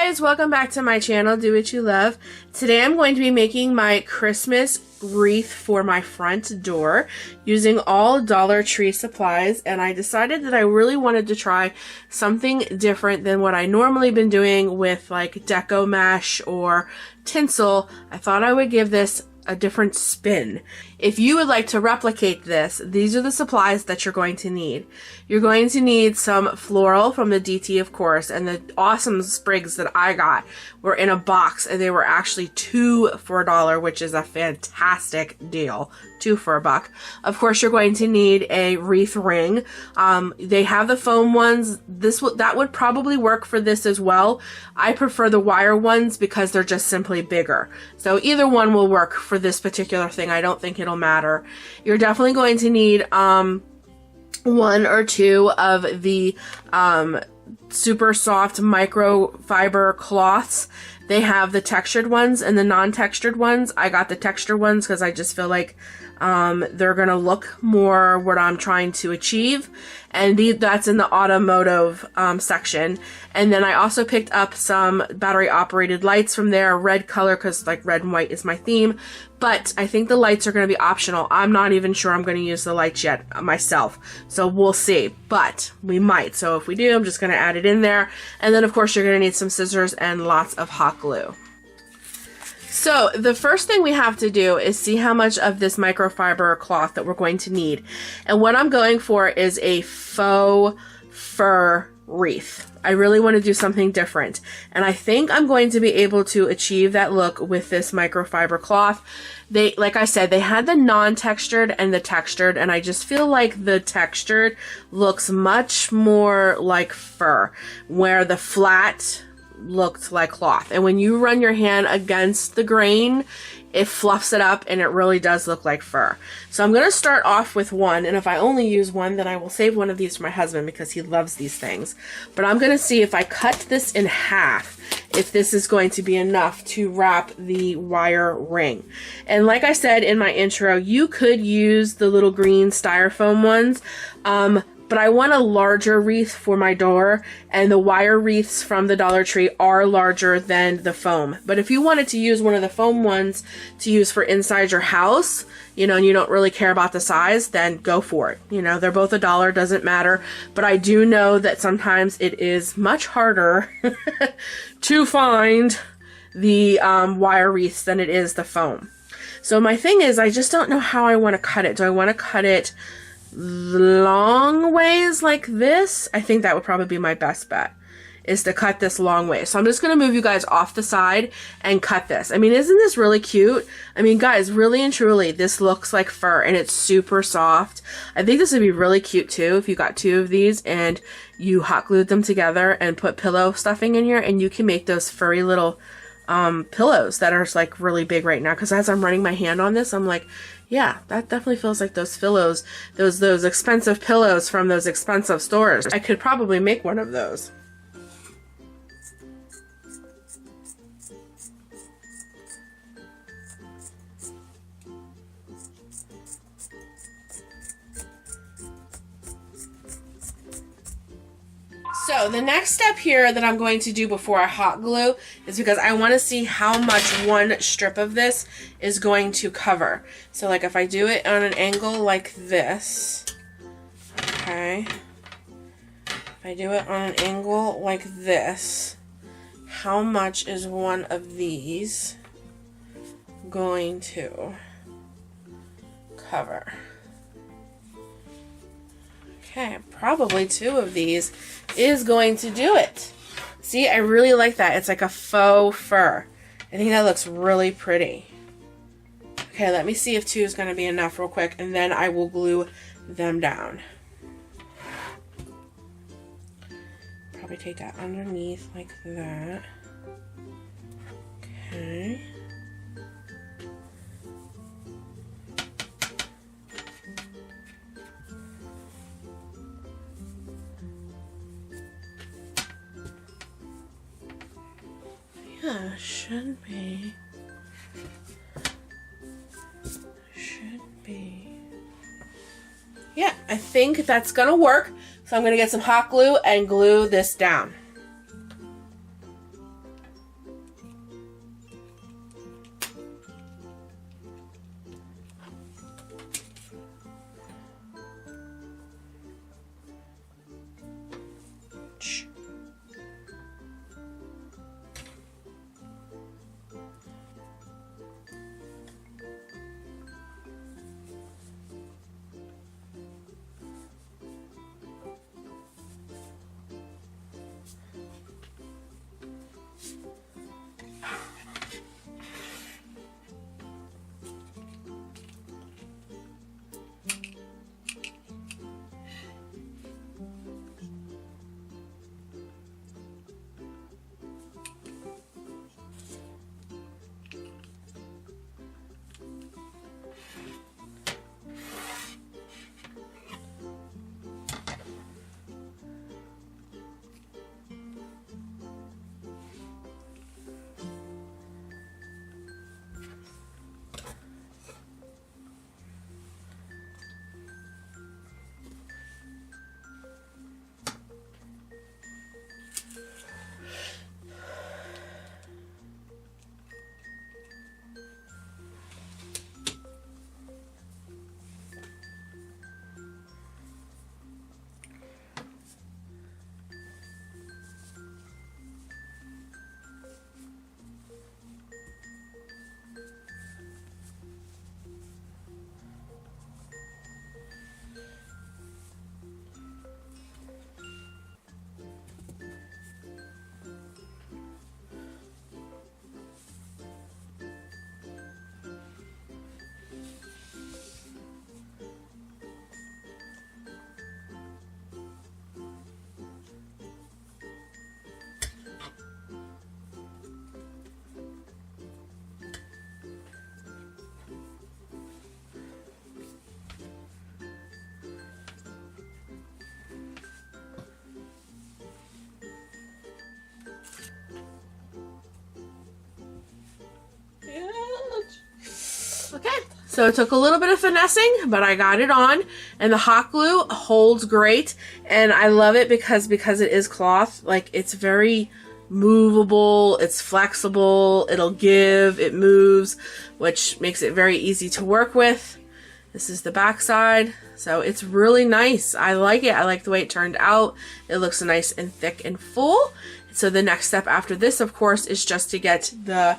Guys, welcome back to my channel, Do What You Love. Today I'm going to be making my Christmas wreath for my front door using all Dollar Tree supplies, and I decided that I really wanted to try something different than what I normally been doing with like deco mesh or tinsel. I thought I would give this a different spin. If you would like to replicate this, these are the supplies that you're going to need. You're going to need some floral from the DT, of course, and the awesome sprigs that I got were in a box, and they were actually 2 for $1, which is a fantastic deal. 2 for $1. Of course, you're going to need a wreath ring. They have the foam ones. That would probably work for this as well. I prefer the wire ones because they're just simply bigger. So either one will work for this particular thing. I don't think it'll matter. You're definitely going to need 1 or 2 of the super soft microfiber cloths. They have the textured ones and the non-textured ones. I got the textured ones because I just feel like they're gonna look more what I'm trying to achieve, and that's in the automotive section. And then I also picked up some battery operated lights from there, red color, because like red and white is my theme, but I think the lights are going to be optional. I'm not even sure I'm going to use the lights yet myself, so we'll see, but we might. So if we do, I'm just going to add it in there. And then of course you're going to need some scissors and lots of hot glue. So the first thing we have to do is see how much of this microfiber cloth that we're going to need. And what I'm going for is a faux fur wreath. I really want to do something different. And I think I'm going to be able to achieve that look with this microfiber cloth. Like I said, they had the non-textured and the textured, and I just feel like the textured looks much more like fur, where the flat looked like cloth. And when you run your hand against the grain, it fluffs it up and it really does look like fur. So I'm going to start off with one, and if I only use one, then I will save one of these for my husband because he loves these things. But I'm going to see if I cut this in half, if this is going to be enough to wrap the wire ring. And like I said in my intro, you could use the little green styrofoam ones, but I want a larger wreath for my door, and the wire wreaths from the Dollar Tree are larger than the foam. But if you wanted to use one of the foam ones to use for inside your house, you know, and you don't really care about the size, then go for it. You know, they're both $1, doesn't matter. But I do know that sometimes it is much harder to find the wire wreaths than it is the foam. So my thing is, I just don't know how I want to cut it. Do I want to cut it long ways like this? I think that would probably be my best bet, is to cut this long way. So I'm just going to move you guys off the side and cut this. I mean, isn't this really cute? I mean, guys, really and truly, this looks like fur, and it's super soft. I think this would be really cute too if you got 2 of these and you hot glued them together and put pillow stuffing in here, and you can make those furry little pillows that are like really big right now. Because as I'm running my hand on this, I'm like, yeah, that definitely feels like those pillows, those expensive pillows from those expensive stores. I could probably make one of those. So the next step here that I'm going to do before I hot glue is because I want to see how much one strip of this is going to cover. So like if I do it on an angle like this, okay, if I do it on an angle like this, how much is one of these going to cover? Okay, probably 2 of these is going to do it. See, I really like that. It's like a faux fur. I think that looks really pretty. Okay, let me see if 2 is going to be enough real quick, and then I will glue them down. Probably take that underneath like that. Okay. Yeah, should be. Yeah, I think that's gonna work. So I'm gonna get some hot glue and glue this down. Okay, so it took a little bit of finessing, but I got it on, and the hot glue holds great, and I love it because it is cloth. Like, it's very movable, it's flexible, it'll give, it moves, which makes it very easy to work with. This is the back side, so it's really nice. I like it. I like the way it turned out. It looks nice and thick and full. So the next step after this, of course, is just to get the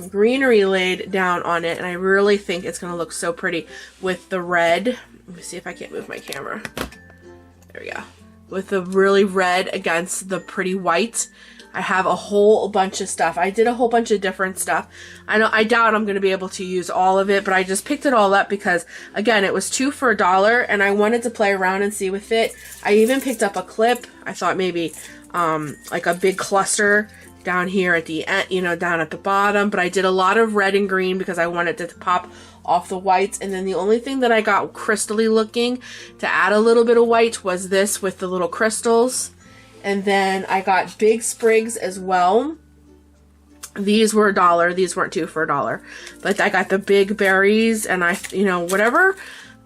greenery laid down on it, and I really think it's going to look so pretty with the red. Let me see if I can't move my camera. There we go. With the really red against the pretty white. I have a whole bunch of stuff. I did a whole bunch of different stuff. I doubt I'm going to be able to use all of it, but I just picked it all up because, again, it was 2 for $1, and I wanted to play around and see with it. I even picked up a clip. I thought maybe like a big cluster down here at the end, you know, down at the bottom, but I did a lot of red and green because I wanted it to pop off the whites. And then the only thing that I got crystally looking to add a little bit of white was this with the little crystals. And then I got big sprigs as well. These were $1. These weren't 2 for $1. But I got the big berries, and you know, whatever.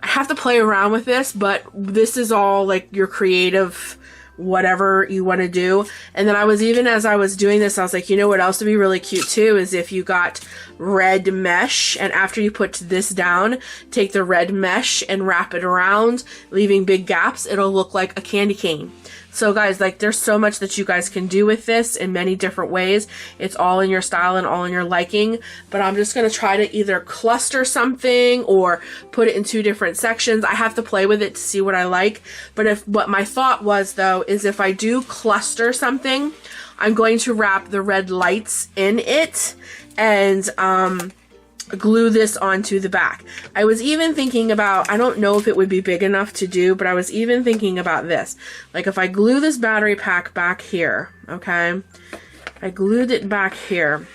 I have to play around with this, but this is all like your creative, whatever you want to do. And then as I was doing this, I was like, you know what else would be really cute too, is if you got red mesh, and after you put this down, take the red mesh and wrap it around, leaving big gaps. It'll look like a candy cane. So guys, like, there's so much that you guys can do with this in many different ways. It's all in your style and all in your liking, but I'm just going to try to either cluster something or put it in 2 different sections. I have to play with it to see what I like. But what my thought was, though, is if I do cluster something, I'm going to wrap the red lights in it and glue this onto the back. I was even thinking about, I don't know if it would be big enough to do, but I was even thinking about this. Like, if I glue this battery pack back here, okay? I glued it back here.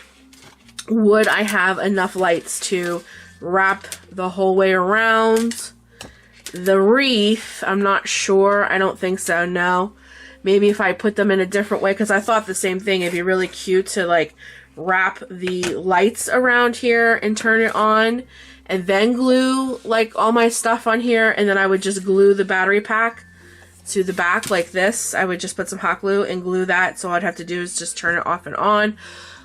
Would I have enough lights to wrap the whole way around? The wreath, I'm not sure. I don't think so, no. Maybe if I put them in a different way, because I thought the same thing. It'd be really cute to, like, wrap the lights around here and turn it on, and then glue like all my stuff on here, and then I would just glue the battery pack to the back like this. I would just put some hot glue and glue that, so all I'd have to do is just turn it off and on.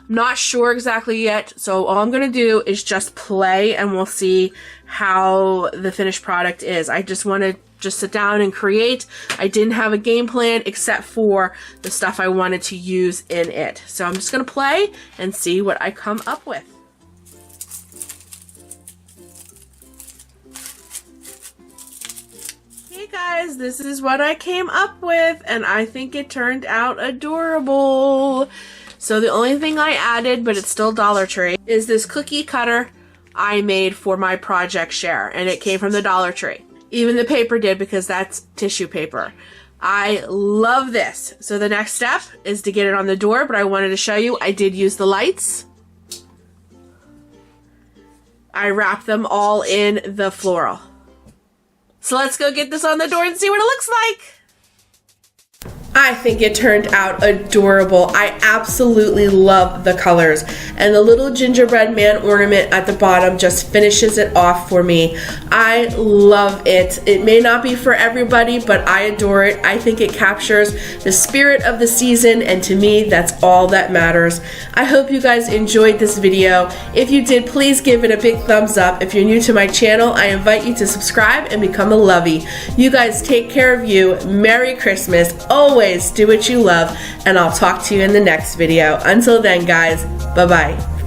I'm not sure exactly yet, so all I'm gonna do is just play, and we'll see how the finished product is. I just want to just sit down and create. I didn't have a game plan except for the stuff I wanted to use in it. So I'm just going to play and see what I come up with. Hey guys, this is what I came up with, and I think it turned out adorable. So the only thing I added, but it's still Dollar Tree, is this cookie cutter I made for my project share, and it came from the Dollar Tree. Even the paper did, because that's tissue paper. I love this. So the next step is to get it on the door, but I wanted to show you I did use the lights. I wrapped them all in the floral. So let's go get this on the door and see what it looks like. I think it turned out adorable. I absolutely love the colors, and the little gingerbread man ornament at the bottom just finishes it off for me. I love it. It may not be for everybody, but I adore it. I think it captures the spirit of the season, and to me, that's all that matters. I hope you guys enjoyed this video. If you did, please give it a big thumbs up. If you're new to my channel, I invite you to subscribe and become a lovey. You guys take care of you. Merry Christmas. Always do what you love, and I'll talk to you in the next video. Until then, guys, bye-bye.